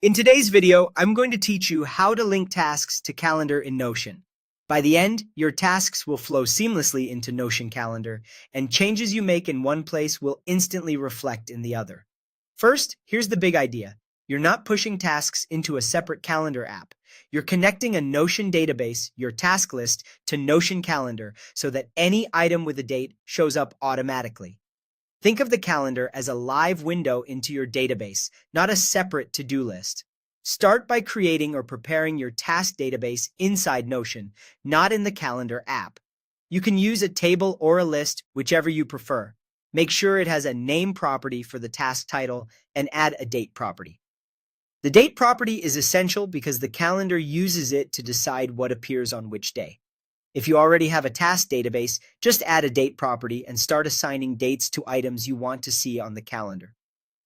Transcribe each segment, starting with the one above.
In today's video, I'm going to teach you how to link tasks to Calendar in Notion. By the end, your tasks will flow seamlessly into Notion Calendar, and changes you make in one place will instantly reflect in the other. First, here's the big idea. You're not pushing tasks into a separate calendar app. You're connecting a Notion database, your task list, to Notion Calendar so that any item with a date shows up automatically. Think of the calendar as a live window into your database, not a separate to-do list. Start by creating or preparing your task database inside Notion, not in the calendar app. You can use a table or a list, whichever you prefer. Make sure it has a name property for the task title and add a date property. The date property is essential because the calendar uses it to decide what appears on which day. If you already have a task database, just add a date property and start assigning dates to items you want to see on the calendar.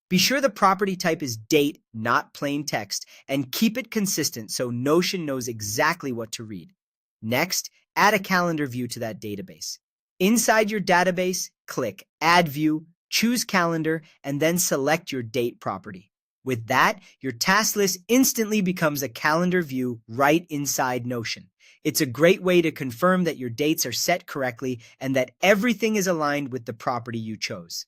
Be sure the property type is date, not plain text, and keep it consistent so Notion knows exactly what to read. Next, add a calendar view to that database. Inside your database, click Add View, choose Calendar, and then select your date property. With that, your task list instantly becomes a calendar view right inside Notion. It's a great way to confirm that your dates are set correctly and that everything is aligned with the property you chose.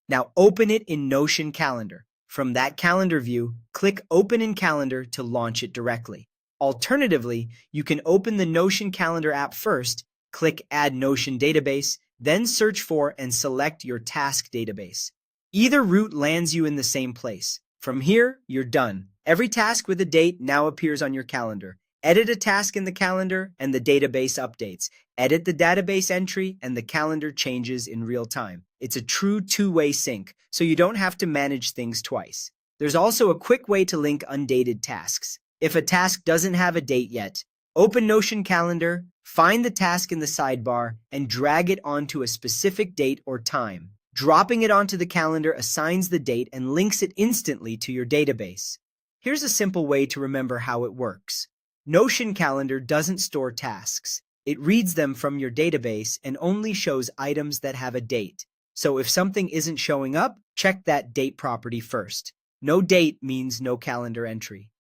Now open it in Notion Calendar. From that calendar view, click Open in Calendar to launch it directly. Alternatively, you can open the Notion Calendar app first, click Add Notion Database, then search for and select your task database. Either route lands you in the same place. From here, you're done. Every task with a date now appears on your calendar. Edit a task in the calendar and the database updates. Edit the database entry and the calendar changes in real time. It's a true two-way sync, so you don't have to manage things twice. There's also a quick way to link undated tasks. If a task doesn't have a date yet, open Notion Calendar, find the task in the sidebar, and drag it onto a specific date or time. Dropping it onto the calendar assigns the date and links it instantly to your database. Here's a simple way to remember how it works. Notion Calendar doesn't store tasks. It reads them from your database and only shows items that have a date. So if something isn't showing up, check that date property first. No date means no calendar entry.